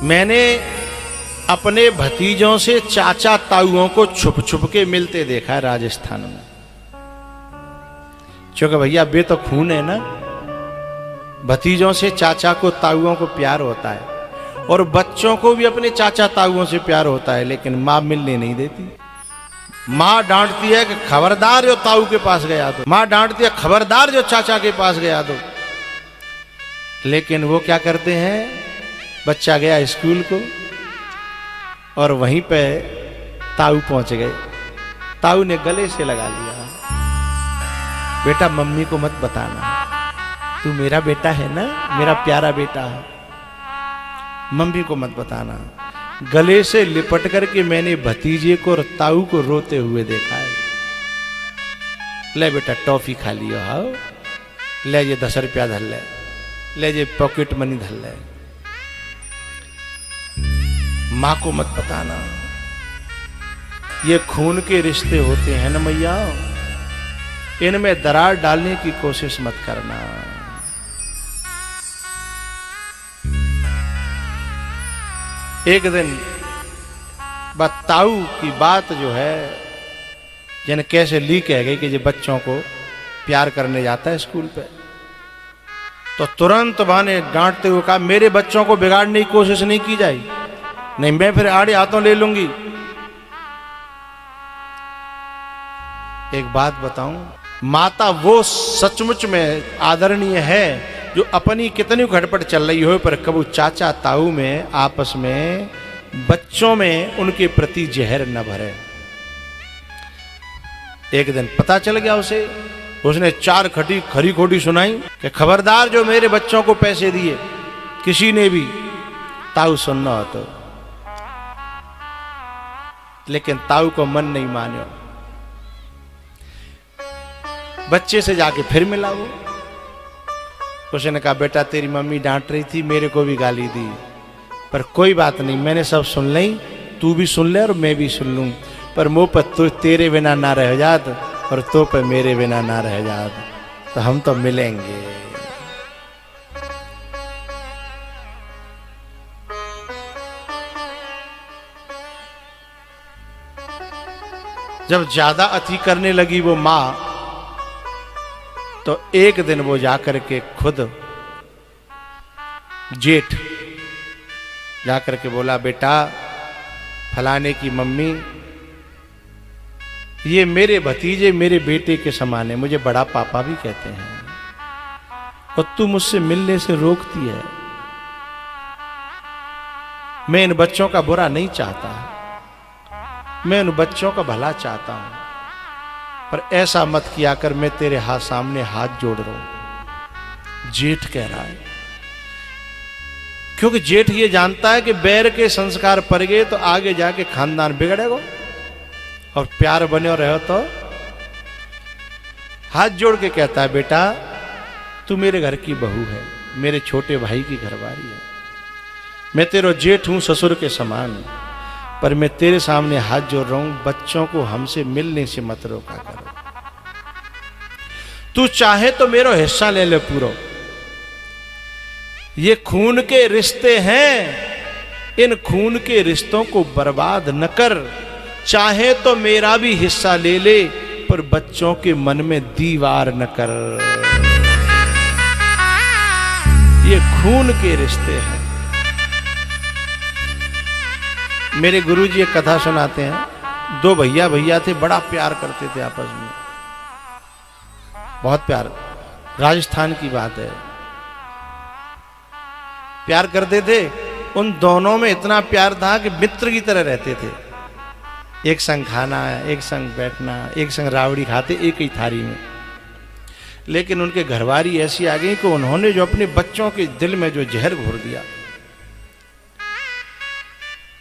मैंने अपने भतीजों से चाचा ताऊओं को छुप छुप के मिलते देखा है राजस्थान में। क्योंकि भैया बे तो खून है ना, भतीजों से चाचा को ताऊओं को प्यार होता है और बच्चों को भी अपने चाचा ताऊओं से प्यार होता है, लेकिन माँ मिलने नहीं देती। माँ डांटती है कि खबरदार जो ताऊ के पास गया तो, माँ डांटती है खबरदार जो चाचा के पास गया तो। लेकिन वो क्या करते हैं, बच्चा गया स्कूल को और वहीं पे ताऊ पहुंच गए। ताऊ ने गले से लगा लिया, बेटा मम्मी को मत बताना, तू मेरा बेटा है ना, मेरा प्यारा बेटा है, मम्मी को मत बताना। गले से लिपट करके मैंने भतीजे को और ताऊ को रोते हुए देखा है। ले बेटा टॉफी खा लियो, हाओ ले ये 10 रुपया धर ले ये पॉकेट मनी धर ले, मां को मत बताना। ये खून के रिश्ते होते हैं ना मैया, इनमें दरार डालने की कोशिश मत करना। एक दिन ताऊ की बात जो है यानी कैसे लीक है गई कि ये बच्चों को प्यार करने जाता है स्कूल पे, तो तुरंत मां ने डांटते हुए कहा मेरे बच्चों को बिगाड़ने की कोशिश नहीं की जाए, नहीं मैं फिर आड़े हाथों ले लूंगी। एक बात बताऊं, माता वो सचमुच में आदरणीय है जो अपनी कितनी खटपट चल रही हो पर कबू चाचा ताऊ में आपस में बच्चों में उनके प्रति जहर न भरे। एक दिन पता चल गया उसे, उसने 4 खरी खोटी सुनाई कि खबरदार जो मेरे बच्चों को पैसे दिए किसी ने भी, ताऊ सुनना हो तो। लेकिन ताऊ को मन नहीं मानो, बच्चे से जाके फिर मिला वो। उसने कहा बेटा तेरी मम्मी डांट रही थी, मेरे को भी गाली दी, पर कोई बात नहीं, मैंने सब सुन ली, तू भी सुन ले और मैं भी सुन लूं, पर मुंह पर तू तेरे बिना ना रह जात और तो पर मेरे बिना ना रह जात, तो हम तो मिलेंगे। जब ज्यादा अति करने लगी वो मां, तो एक दिन वो जाकर के खुद जेठ जाकर के बोला बेटा फलाने की मम्मी, ये मेरे भतीजे मेरे बेटे के समान है, मुझे बड़ा पापा भी कहते हैं और तू मुझसे मिलने से रोकती है। मैं इन बच्चों का बुरा नहीं चाहता, मैं उन बच्चों का भला चाहता हूं, पर ऐसा मत किया कर, मैं तेरे सामने हाथ जोड़ रहा हूं। जेठ कह रहा है, क्योंकि जेठ ये जानता है कि बैर के संस्कार पड़ गए तो आगे जाके खानदान बिगड़ेगा और प्यार बने रहो तो। हाथ जोड़ के कहता है बेटा तू मेरे घर की बहू है, मेरे छोटे भाई की घरवाली है, मैं तेरा जेठ हूं ससुर के समान, पर मैं तेरे सामने हाथ जोड़ रहा हूं, बच्चों को हमसे मिलने से मत रोका करो। तू चाहे तो मेरा हिस्सा ले ले पूरा, ये खून के रिश्ते हैं, इन खून के रिश्तों को बर्बाद न कर, चाहे तो मेरा भी हिस्सा ले ले, पर बच्चों के मन में दीवार न कर। ये खून के रिश्ते हैं। मेरे गुरुजी एक कथा सुनाते हैं, 2 भैया थे, बड़ा प्यार करते थे आपस में, बहुत प्यार, राजस्थान की बात है, प्यार करते थे। उन दोनों में इतना प्यार था कि मित्र की तरह रहते थे, एक संग खाना, एक संग बैठना, एक संग रावड़ी खाते एक ही थाली में। लेकिन उनके घरवाली ऐसी आ गई कि उन्होंने जो अपने बच्चों के दिल में जो जहर घोर दिया,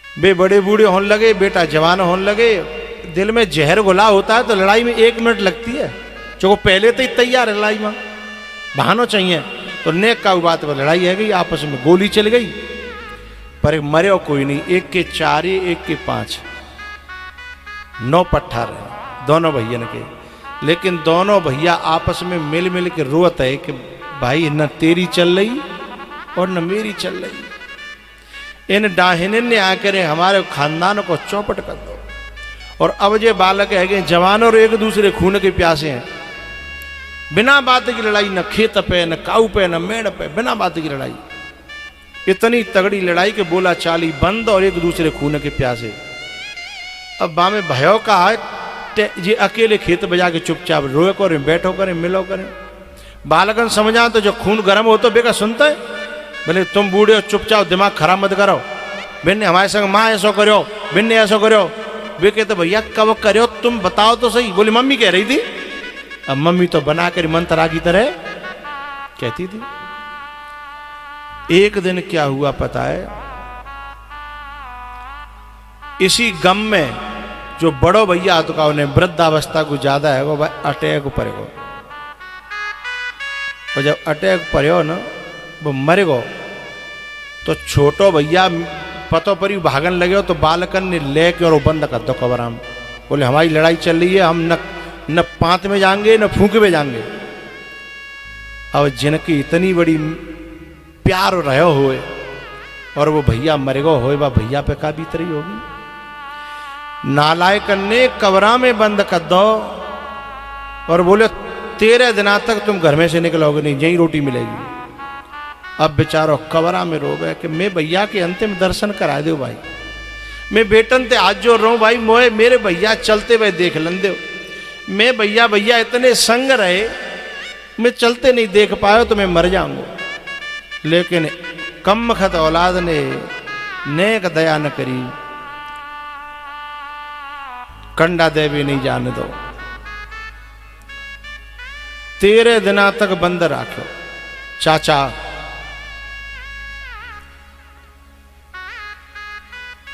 वे बड़े बूढ़े होने लगे, बेटा जवान होने लगे, दिल में जहर घुला होता है तो लड़ाई में 1 मिनट लगती है, जो पहले तो ही तैयार है लड़ाई में, बहाना चाहिए, तो नेक का बात पर लड़ाई है गई, आपस में गोली चल गई, पर मरे कोई नहीं, 1 के 4 1 के 5 9 पट्ठा रहे दोनों भैया के। लेकिन दोनों भैया आपस में मिल मिल के रोत है कि भाई न तेरी चल रही और न मेरी चल रही। इन डाहिन ने आकर हमारे खानदान को चौपट कर दो। और अब ये बालक है जवान और एक दूसरे खून के प्यासे हैं, बिना बात की लड़ाई, न खेत पे न काऊ पे न मेड़ पे, बिना बात की लड़ाई, इतनी तगड़ी लड़ाई के बोला चाली बंद और एक दूसरे खून के प्यासे। अब बामे भयो का है ये अकेले खेत बजा के चुपचाप रोए करें, बैठो करें, मिलो करें। बालकन समझा तो जो खून गर्म हो तो बेका सुनता है, बोले तुम बूढ़े हो चुपचाप दिमाग खराब मत करो, बिन हमारे संग माँ ऐसा करो, बिन ने ऐसा करो। वे कहते भैया कब करो तुम बताओ तो सही। बोले मम्मी कह रही थी। अब मम्मी तो बना कर मंत्रा की तरह कहती थी। एक दिन क्या हुआ पता है, इसी गम में जो बड़ो भैया तो का उन्हें वृद्धावस्था को ज्यादा है वो अटैक पड़ेगा, और जब अटैक पड़े ना वो मरेगो तो छोटो भैया पतो पर भागन लगे तो बालकन ने लेके और वो बंद कर दो कबराम। बोले हमारी लड़ाई चल रही है, हम न पांत में जाएंगे न फूंक में जाएंगे। अब जिनकी इतनी बड़ी प्यार रहो हुए और वो भैया मरेगो होए, वह भैया पे का बीत रही होगी। नालायकन ने कबरा में बंद कर दो और बोले 13 दिना तक तुम घर में से निकलोगे नहीं, यही रोटी मिलेगी। अब बेचारो कबरा में रोवे कि मैं भैया के अंतिम दर्शन करा दो भाई, मैं बेटन ते आज जो रो भाई मोए मेरे भैया चलते हुए देख लन दो। मैं भैया भैया इतने संग रहे, मैं चलते नहीं देख पाया तो मैं मर जाऊंगा। लेकिन कम खत औलाद ने नेक दया न करी, कंडा देवी नहीं जाने दो। 13 दिना तक बंद राखो। चाचा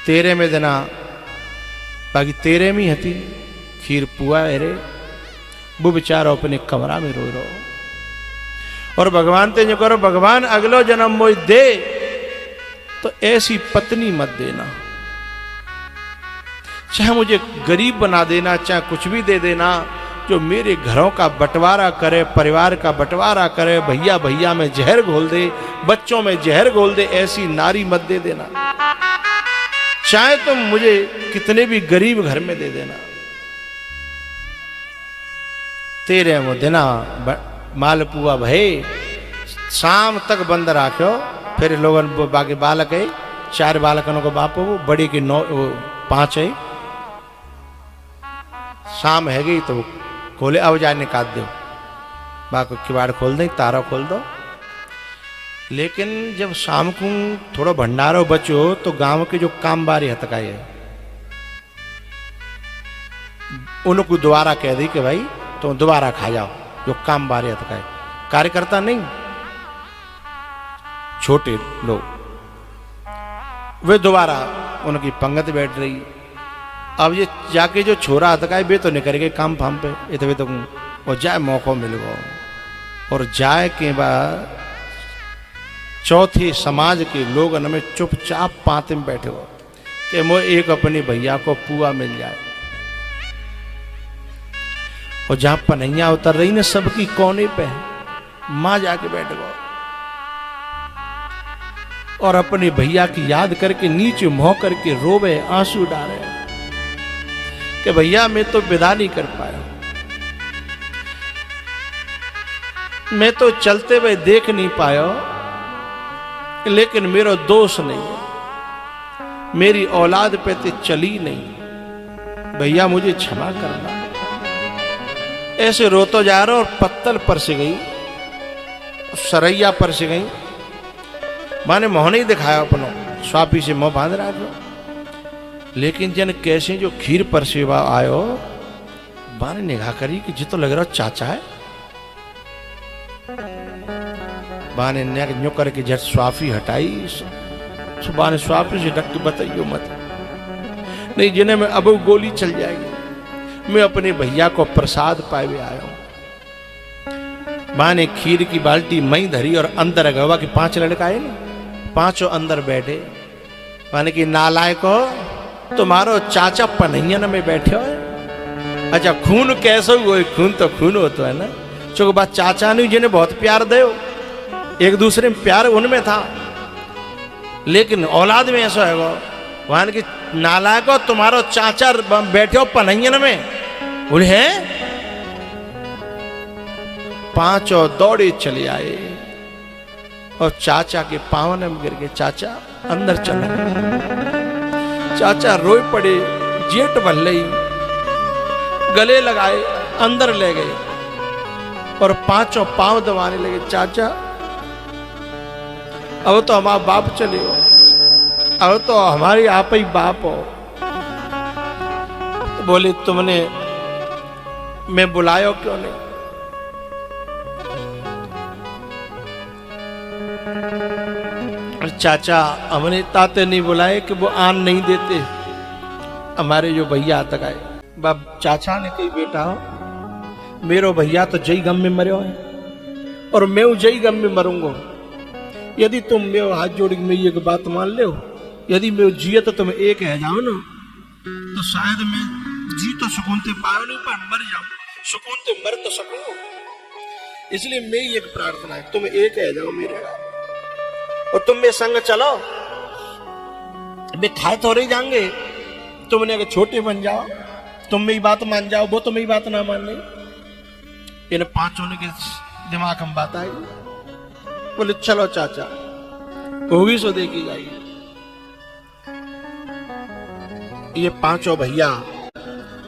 13 में दिना बाकी 13 में हती खीर पुआ रे, वो बेचारो अपने कमरा में रो रो। और भगवान ते जो करो, भगवान अगलो जन्म मोई दे तो ऐसी पत्नी मत देना, चाहे मुझे गरीब बना देना, चाहे कुछ भी दे देना, जो मेरे घरों का बंटवारा करे, परिवार का बंटवारा करे, भैया भैया में जहर घोल दे, बच्चों में जहर घोल दे, ऐसी नारी मत दे देना। चाहे तुम मुझे कितने भी गरीब घर में दे देना। 13 दिना मालपुआ भय शाम तक बंद राख्यो। फिर लोगन बाकी बालक है 4 बालकनों को बाप हो, बड़ी की 5 है। शाम है गई तो खोले, अब जाए निकाल दो, बाकी किवाड़ खोल दे, तारा खोल दो। लेकिन जब शाम को थोड़ा भंडारो बचो तो गांव के जो काम बारी हतकाए है उनको दोबारा कह दी कि भाई तुम दोबारा खा जाओ, जो काम बारी हतकाए। कार्यकर्ता नहीं, छोटे लोग, वे दोबारा उनकी पंगत बैठ रही। अब ये जाके जो छोरा हतकाए वे तो नहीं करेंगे काम फाम पे, इतने तो और जाए मौका मिल गो। और जाए के बाद चौथे समाज के लोग में चुपचाप पाते में बैठे हो कि मो एक अपने भैया को पुआ मिल जाए। और जहां पनैया उतर रही ना सबकी कोने पे मां जाके बैठ गो और अपने भैया की याद करके नीचे मुंह करके रोवे, आंसू डाले कि भैया मैं तो विदा नहीं कर पाया, मैं तो चलते हुए देख नहीं पाया, लेकिन मेरा दोष नहीं है, मेरी औलाद पे तो चली नहीं, भैया मुझे क्षमा करना। ऐसे रोतो जा रहा और पत्तल पर से गई, सरैया पर से गई, माने मोह नहीं दिखाया अपनो, स्वापी से मोह बांध रहा जो। लेकिन जन कैसे जो खीर पर सेवा आयो, बाने निगाह करी कि जितो लग रहा चाचा है। बाने न्यो करके झट स्वाफी हटाई, बाने स्वाफी से ढक के बताइयो मत, नहीं जिन्हें में अब गोली चल जाएगी। मैं अपने भैया को प्रसाद पाए आया हूं। बाने खीर की बाल्टी मई धरी और अंदर गवा कि 5 लड़का आए ना, 5 अंदर बैठे। माने कि नालायक हो, तुम्हारो चाचा पनैयन में बैठे हो। अच्छा खून कैसे हुआ? खून तो खून होता है ना, चूंकि बात चाचा नहीं जिन्हें बहुत प्यार दे, एक दूसरे में प्यार उनमें था। लेकिन औलाद में ऐसा है वहां की नालायको तुम्हारो चाचा बैठे हो पनैयन में बोले हैं। पांचों दौड़े चले आए और चाचा के पावन में गिर गए। चाचा अंदर चले गए। चाचा रोए पड़े, जेठ बन लई, गले लगाए, अंदर ले गए और पांचों पांव दबाने लगे। चाचा अब तो हमारा बाप चले हो, अब तो हमारी आप ही बाप हो। तो बोले तुमने मैं बुलायो क्यों नहीं? चाचा हमने ताते नहीं बुलाए कि वो आन नहीं देते। हमारे जो भैया तक आए, बाप चाचा ने कही बेटा मेरो भैया तो जय गम में मरो है और मैं जय गम में मरूंगा। यदि तुम मेरो हाथ जोड़ के मेरी एक बात मान लो, यदि मैं जिए तो तुम एक है जाओ ना, तो शायद मैं जी तो सुकून ते पायो नहीं पर मर जाऊं, सुकून ते मर तो सकूं। इसलिए मेरी एक प्रार्थना है, तुम एक है जाओ मेरे और तुम मेरे संग चलो। मैं खाए तो रही जाएंगे, तुमने अगर छोटे बन जाओ, तुम मेरी बात मान जाओ, वो तो मेरी बात ना मान ले। इन पांचों ने के दिमाग में बात आई। बोले चलो चाचा होगी सो देखी जाएगी। ये पांचों भैया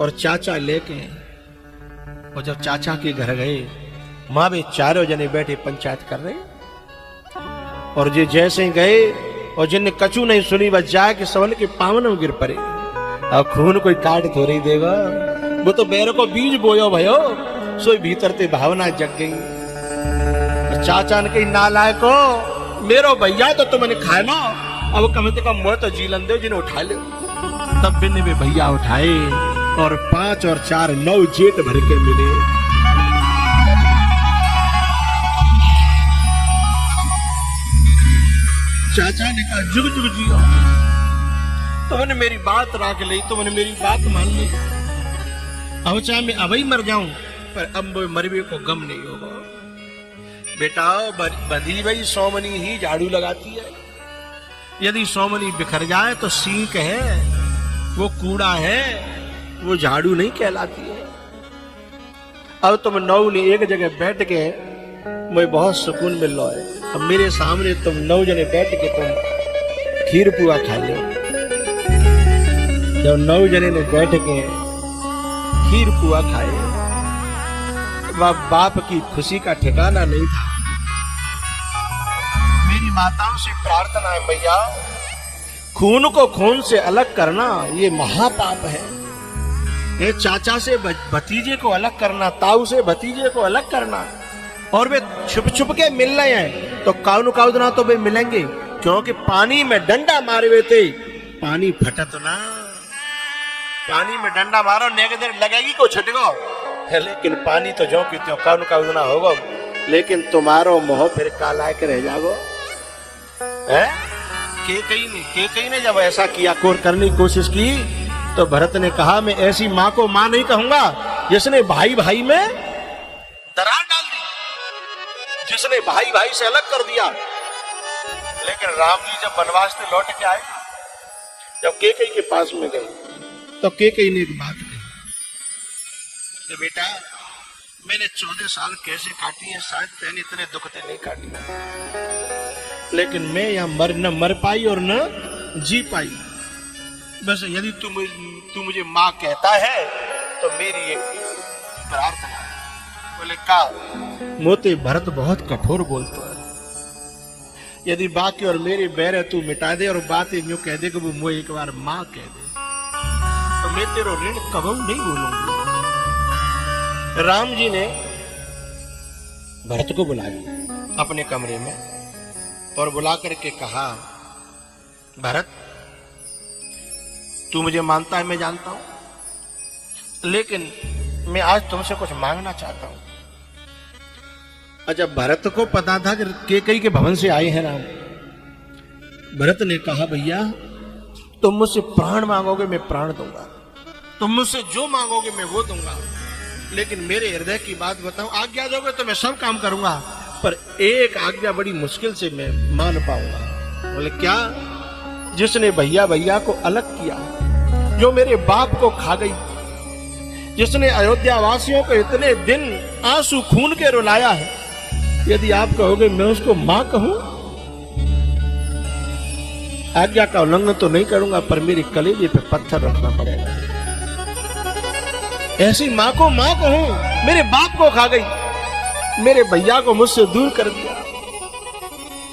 और चाचा लेके, और जब चाचा के घर गए, माँ भी चारों जने बैठे पंचायत कर रहे। और जे जैसे गए और जिनने कछु नहीं सुनी बस जाए कि सवन के पावन में गिर पड़े। अब खून कोई काट थोड़ी देगा, वो तो बैर को बीज बोयो भयो, सो भीतर ते भावना जग गई। चाचा ने कही नालायको मेरो भैया तो तुमने खाए ना, अब कम से कम मुँह तो जीलन दो जिन्हें उठा लो। तब बिन्ने में भैया उठाए और 5 और 4 9 जेठ भर के मिले। चाचा ने कहा जुग जुग जियो, तुमने मेरी बात राख ली, तुमने मेरी बात मान ली। अब चाहे मैं अभी मर जाऊं पर अब मरवे को गम नहीं होगा। बेटा बंधी भाई सोमनी ही झाड़ू लगाती है, यदि सोमनी बिखर जाए तो सींक है, वो कूड़ा है, वो झाड़ू नहीं कहलाती है। अब तुम 9 ने एक जगह बैठ के मुझे बहुत सुकून मिल रहा है। अब मेरे सामने तुम 9 जने बैठ के तुम खीर पुआ खा लो। जब 9 जने ने बैठ के खीर पुआ खाए, बाप की खुशी का ठिकाना नहीं था। मेरी माताओं से प्रार्थना है भैया, खून को खून से अलग करना ये महापाप है। ये चाचा से भतीजे को अलग करना, ताऊ से भतीजे को अलग करना, और वे छुप छुप के मिल रहे हैं तो काउन काउदना तो वे मिलेंगे, क्योंकि पानी में डंडा मारे हुए थे, पानी फटत ना। पानी में डंडा मारो नेक देर लगेगी को छटको, लेकिन पानी तो जो कि त्यों काउन काउदना होगा, लेकिन तुम्हारो मोह फिर काला के रह जाओ। है के कहीं ने जब ऐसा किया कोर करने की कोशिश की, तो भरत ने कहा मैं ऐसी माँ को माँ नहीं कहूंगा जिसने भाई भाई में दरार डाल दी, जिसने भाई भाई से अलग कर दिया। लेकिन राम जी जब वनवास से लौट के आए, जब केकई के पास में गए, तो केकई ने एक बात कही कि बेटा मैंने 14 साल कैसे काटी है, शायद मैंने इतने दुख से नहीं काटी, लेकिन मैं यहाँ न मर पाई और न जी पाई। बस यदि तू मुझे माँ कहता है तो मेरी एक प्रार्थना है। बोले का मोते भरत बहुत कठोर बोलता है, यदि बाकी और मेरे बैर तू मिटा दे और बात यूं कह दे कि वो मुझे एक बार माँ कह दे, तो मैं तेरो ऋण कबू नहीं भूलूंगी। राम जी ने भरत को बुलाया अपने कमरे में और बुला करके कहा, भरत तू मुझे मानता है, मैं जानता हूं, लेकिन मैं आज तुमसे कुछ मांगना चाहता हूं। अच्छा, भरत को पता था कि केकई के भवन से आए हैं राम। भरत ने कहा भैया तुम मुझसे प्राण मांगोगे मैं प्राण दूंगा, तुम मुझसे जो मांगोगे मैं वो दूंगा, लेकिन मेरे हृदय की बात बताऊं, आज्ञा दोगे तो मैं सब काम करूंगा, पर एक आज्ञा बड़ी मुश्किल से मैं मान पाऊंगा। बोले क्या? जिसने भैया भैया को अलग किया, जो मेरे बाप को खा गई, जिसने अयोध्या वासियों को इतने दिन आंसू खून के रुलाया है, यदि आप कहोगे मैं उसको मां कहूं, आज्ञा का उल्लंघन तो नहीं करूंगा, पर मेरे कलेजे पे पत्थर रखना पड़ेगा। ऐसी मां को मां कहूं, मेरे बाप को खा गई, मेरे भैया को मुझसे दूर कर दिया।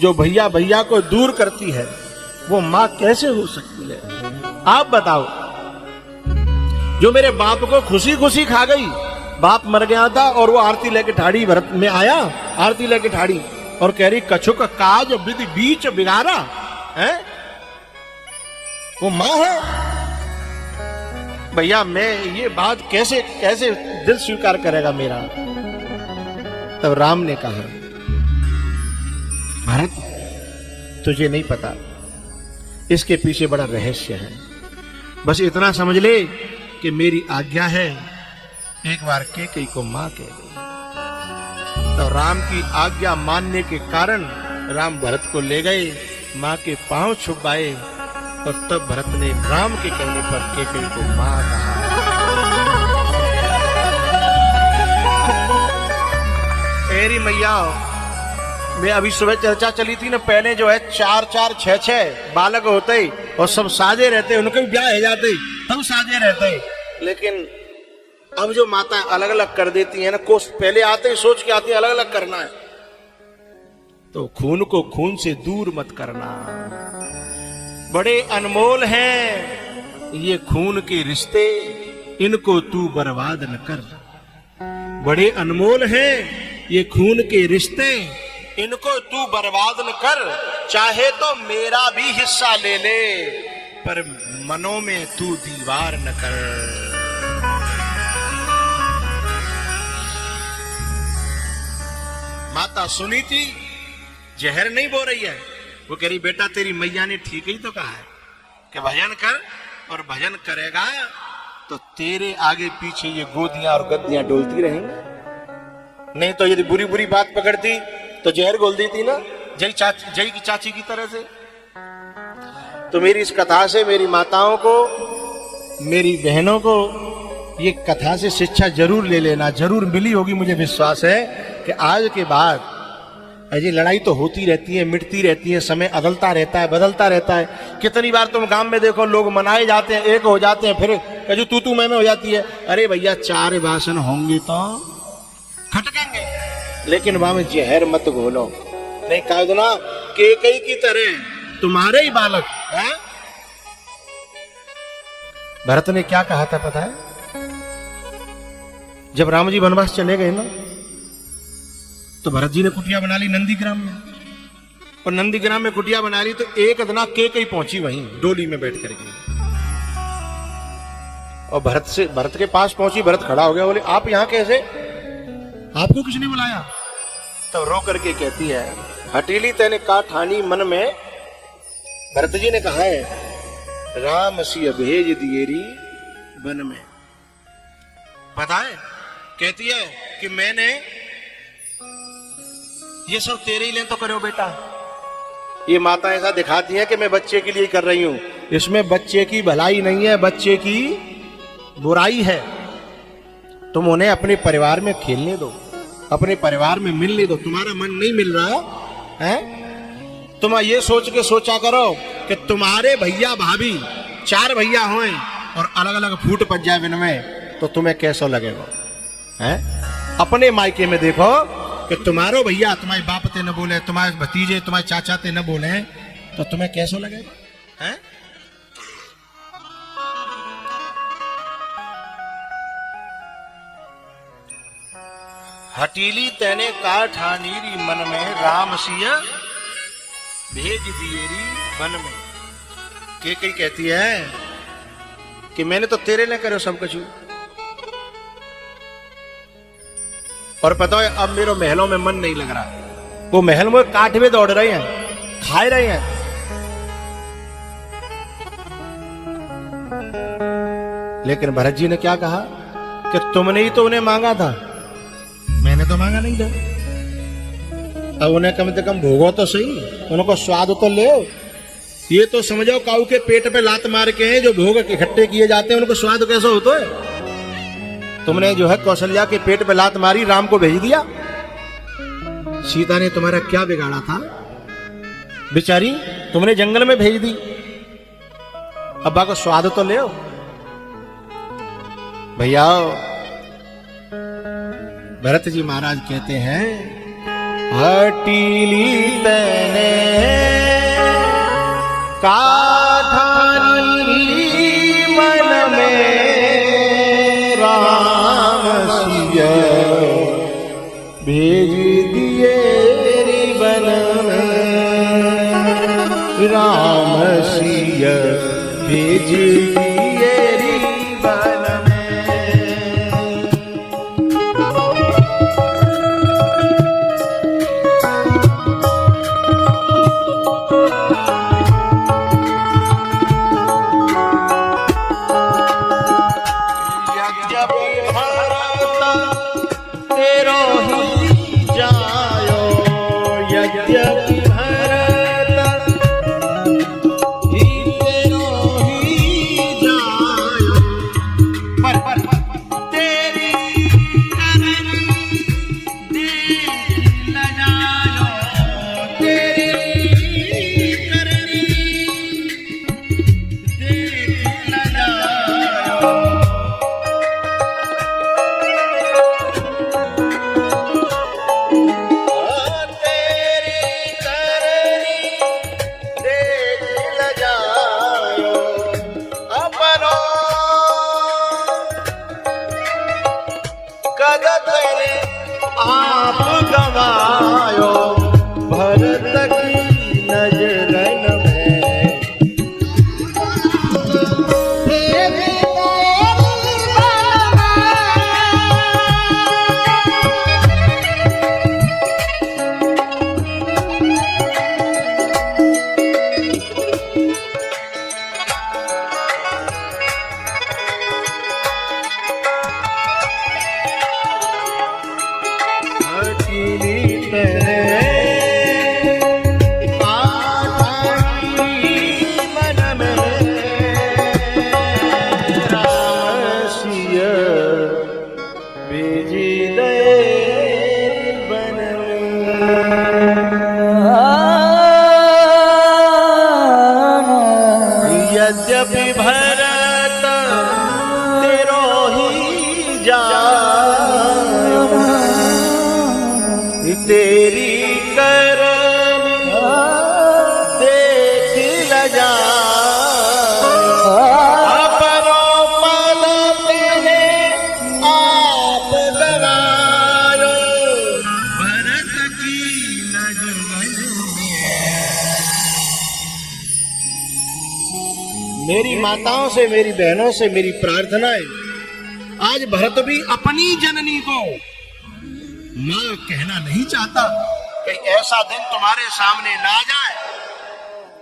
जो भैया भैया को दूर करती है वो मां कैसे हो सकती है? आप बताओ। जो मेरे बाप को खुशी खुशी खा गई, बाप मर गया था और वो आरती लेके ठाड़ी, भरत में आया आरती लेके ठाड़ी और कह रही कछुक काज विधि बीच बिगाड़ा है, वो मां है। भैया मैं ये बात कैसे कैसे दिल स्वीकार करेगा मेरा? तब राम ने कहा भरत तुझे नहीं पता, इसके पीछे बड़ा रहस्य है। बस इतना समझ ले कि मेरी आज्ञा है, एक बार कैकेयी को मां कह गई। तो राम की आज्ञा मानने के कारण राम भरत को ले गए, मां के पांव छुपाए और तब भरत ने राम के कहने पर कैकेयी को मां कहा। मेरी मैया, मैं अभी सुबह चर्चा चली थी ना, पहले जो है 4-4, 6-6 बालक होते और सब साजे रहते, उनके भी ब्याह हो जाते, तब साजे रहते। लेकिन अब जो माता अलग अलग कर देती है ना, कोस पहले आते ही सोच के आती है अलग अलग करना है, तो खून को खून से दूर मत करना। बड़े अनमोल हैं ये खून के रिश्ते, इनको तू बर्बाद न कर। बड़े अनमोल हैं ये खून के रिश्ते, इनको तू बर्बाद न कर। चाहे तो मेरा भी हिस्सा ले ले, पर मनों में तू दीवार न कर। माता सुनी थी, जहर नहीं बो रही है। वो कह रही बेटा तेरी मैया ने ठीक ही तो कहा है कि भजन कर, और भजन करेगा तो तेरे आगे पीछे ये गोदियां और गद्दियां डोलती रहेंगी। नहीं तो यदि बुरी बुरी बात पकड़ती तो जहर घोल देती ना, जय की चाची की तरह से। तो मेरी इस कथा से मेरी माताओं को, मेरी बहनों को ये कथा से शिक्षा जरूर ले लेना, जरूर मिली होगी। मुझे विश्वास है कि आज के बाद ये लड़ाई तो होती रहती है, मिटती रहती है, समय अदलता रहता है, बदलता रहता है। कितनी बार तुम गांव में देखो लोग मनाए जाते हैं, एक हो जाते हैं, फिर कजू तू मैं हो जाती है। अरे भैया 4 भाषण होंगे तो खटकेंगे, लेकिन वहां में जहर मत घोलो। नहीं कह दो ना कैकेयी की तरह तुम्हारे ही बालक है। भरत ने क्या कहा था पता है? जब राम जी वनवास चले गए ना, तो भरत जी ने कुटिया बना ली नंदीग्राम में, और नंदीग्राम में कुटिया बना ली तो एक दिन कैकेयी पहुंची वहीं डोली में बैठ करके, और भरत के पास पहुंची। भरत खड़ा हो गया, बोले आप यहां कैसे, आपको किसने बुलाया? तब रो करके कहती है हटीली तेने का ठानी मन में। भरत जी ने कहा है राम सिय भेज दिएरी वन में। पता है कहती है कि मैंने ये सब तेरे ही लिए तो करो बेटा। ये माता ऐसा दिखाती है कि मैं बच्चे के लिए कर रही हूं, इसमें बच्चे की भलाई नहीं है, बच्चे की बुराई है। तुम उन्हें अपने परिवार में खेलने दो, अपने परिवार में मिलने दो। तुम्हारा मन नहीं मिल रहा है, तुम ये सोच के सोचा करो कि तुम्हारे भैया भाभी 4 भैया हों और अलग अलग फूट पड़ जाए इनमें, तो तुम्हें कैसा लगेगा? हैं? अपने मायके में देखो कि तुम्हारो भैया तुम्हारे बाप ते न बोले, तुम्हारे भतीजे तुम्हारे चाचा ते न बोले, तो तुम्हें कैसा लगेगा? हैं? हटीली तेने का ठानीरी मन में, राम सिया भेज दिएरी वन में। कैकेयी कहती है कि मैंने तो तेरे लिए करो सब कुछ, और पता है अब मेरे महलों में मन नहीं लग रहा। वो महल में काठवे दौड़ रहे हैं, खाए रहे हैं। लेकिन भरत जी ने क्या कहा कि तुमने ही तो उन्हें मांगा था, मैंने तो मांगा नहीं था। अब उन्हें कम से कम भोगो तो सही, उनको स्वाद तो ले। ये तो समझो काऊ के पेट पे लात मार के हैं जो भोग इकट्ठे किए जाते हैं, उनको स्वाद कैसा होता है। तुमने जो है कौशल्या के पेट पे लात मारी, राम को भेज दिया। सीता ने तुम्हारा क्या बिगाड़ा था बेचारी, तुमने जंगल में भेज दी। अब्बा को स्वाद तो ले भैया। भरत जी महाराज कहते हैं, हटीली तने काठानी मन में राम सिया भेज दिए बन में, राम सिया भेज दिए बन में। आप गवायो भरत की नजरन में, यद्यपि भरत तेरो ही जायो, तेरी करनी देख ल जायो, अपनो पद तेने आप गवायो भरत की नजरन में। मेरी माताओं से, मेरी बहनों से मेरी प्रार्थना है, आज भरत भी अपनी जननी को मां कहना नहीं चाहता कि ऐसा दिन तुम्हारे सामने ना जाए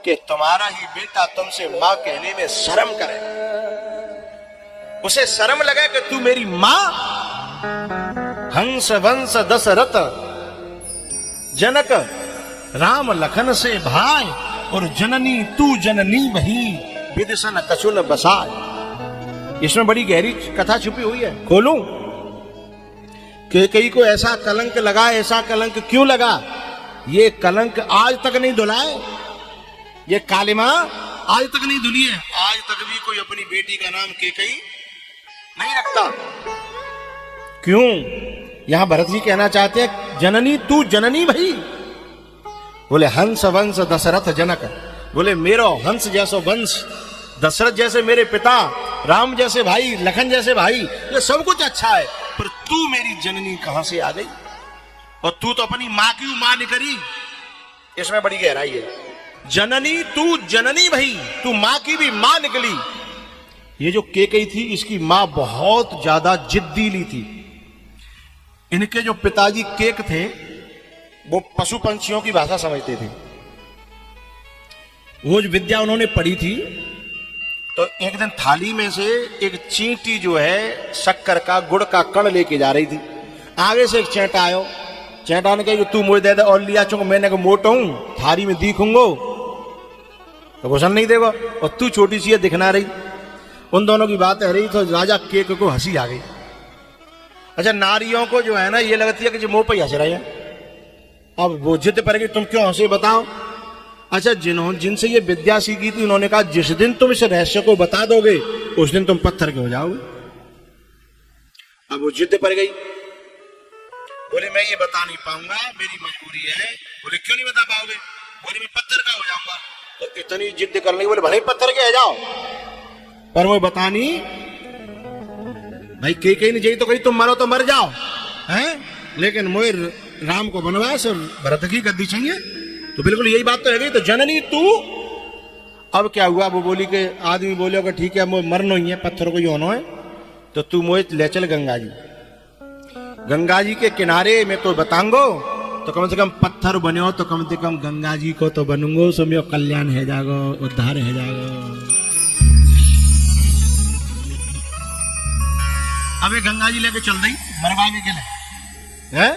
कि तुम्हारा ही बेटा तुमसे मां कहने में शर्म करे, उसे शर्म लगे कि तू मेरी मां। हंस वंश दशरथ जनक राम लखन से भाई, और जननी तू जननी वही विदिशन कछुन बसाए। इसमें बड़ी गहरी कथा छुपी हुई है, खोलूं? कैकेयी को ऐसा कलंक लगा, ऐसा कलंक क्यों लगा? ये कलंक आज तक नहीं धुलाए, ये कालिमा आज तक नहीं धुली है। आज तक भी कोई अपनी बेटी का नाम कैकेयी नहीं रखता। क्यों? यहां भरत जी कहना चाहते हैं, जननी तू जननी भई। बोले हंस वंश दशरथ जनक, बोले मेरो हंस जैसो वंश, दशरथ जैसे मेरे पिता, राम जैसे भाई, लखन जैसे भाई, ये सब कुछ अच्छा है, पर तू मेरी जननी कहां से आ गई? और तू तो अपनी मां की मां निकली। इसमें बड़ी गहराई है। जननी तू जननी भाई, तू मां की भी मां निकली। ये जो कैकेयी थी, इसकी मां बहुत ज्यादा जिद्दीली थी। इनके जो पिताजी केक थे, वो पशु पंछियों की भाषा समझते थे। वो जो विद्या उन्होंने पढ़ी थी, तो एक दिन थाली में से एक चींटी जो है शक्कर का, गुड़ का कण लेके जा रही थी। आगे से एक चेंटा आयो, चेंटा ने कहा तू मुझे दे दे और लिया, चूंकि मैंने को मोटा हूं, थाली में दिखूंगो। तो घुसन नहीं देगा, और तू छोटी सी है दिखना रही। उन दोनों की बात है रही तो राजा केक को हंसी आ गई। अच्छा, नारियों को जो है ना ये लगती है कि जो मुंह पे हंस रहे हैं। अब वो जिद पर गई, तुम क्यों हंसे बताओ। अच्छा, जिनसे ये विद्या सीखी थी उन्होंने कहा जिस दिन तुम इस रहस्य को बता दोगे उस दिन तुम पत्थर के हो जाओगे। अब वो जिद पर गई, बोले मैं ये बता नहीं पाऊंगा, मेरी मजबूरी है। बोले क्यों नहीं बता पाओगे? बोले मैं पत्थर का हो जाऊंगा। तो इतनी जिद करने की, बोले भले पत्थर के हो जाओ, पर वो बता नहीं। भाई कहीं नहीं चाहिए तो कहीं तुम मरो तो मर जाओ, हैं? लेकिन मोर राम को वनवास और भरत की गद्दी चाहिए। तो बिल्कुल यही बात तो है गई। तो जननी तू, अब क्या हुआ? वो बोली कि आदमी बोले कि ठीक है मोह मरनो ही है, पत्थर को ही होना है, तो तू मोह ले चल गंगा जी। गंगा जी के किनारे में तो बताऊंगो, तो कम से कम पत्थर बनो तो कम से कम गंगा जी को तो बनूंगो, सो मेरा कल्याण है जागो, उद्धार है जागो। अब ये गंगा जी लेके चल रही मरवाने के लिए है।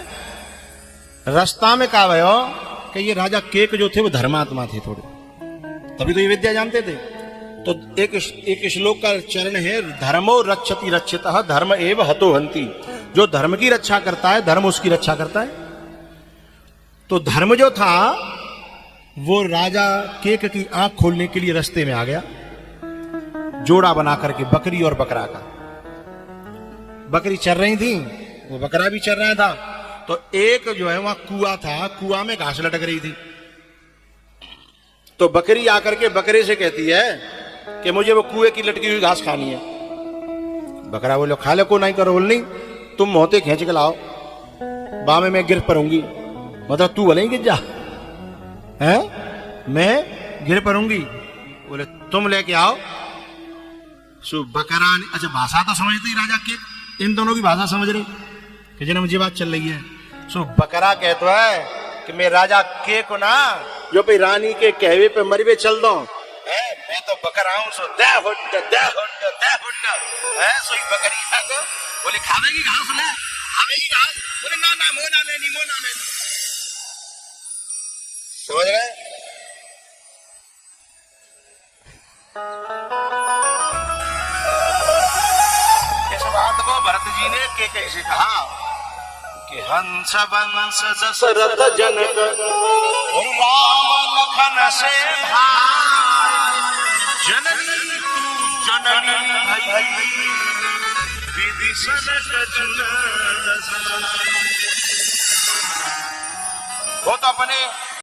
रास्ता में कहा भयो कि ये राजा केक जो थे वो धर्मात्मा थे थोड़े, तभी तो ये विद्या जानते थे। तो एक श्लोक का चरण है, धर्मो रक्षति रक्षितः धर्म एव हतो हन्ति। जो धर्म की रक्षा करता है धर्म उसकी रक्षा करता है। तो धर्म जो था वो राजा केक की आंख खोलने के लिए रास्ते में आ गया, जोड़ा बना करके बकरी और बकरा का। बकरी चर रही थी, वो बकरा भी चर रहा था। तो एक जो है वहां कुआं था, कुआं में घास लटक रही थी। तो बकरी आकर के बकरे से कहती है कि मुझे वो कुएं की लटकी हुई घास खानी है। बकरा बोलो खा ले, को नहीं करो, बोल नहीं तुम मोहते खींच के लाओ, बामे में गिर पड़ूंगी। मतलब तू भले गिर जा, है मैं गिर पड़ूंगी। बोले तुम लेके आओ। सो बकरा, अच्छा भाषा तो समझती राजा के, इन दोनों की भाषा समझ रही कि जना मुझे बात चल रही है। सो बकरा कहता है कि मैं राजा के को ना जो भाई रानी के कहवे पे मरवे चल दो, मैं तो बकरा हूं। सो दे हुट है। सो बकरी को बोले खावेगी घास ले, खावेगी घास। बोले ना ना मोना लेनी, मोना लेनी। समझ रहे? इस बात को भरत जी ने के कैसे कहा कि हंस वंश दशरथ जनक राम लखन से भाई, जननी तू जननी भई विदिशन कछुन। वो तो अपने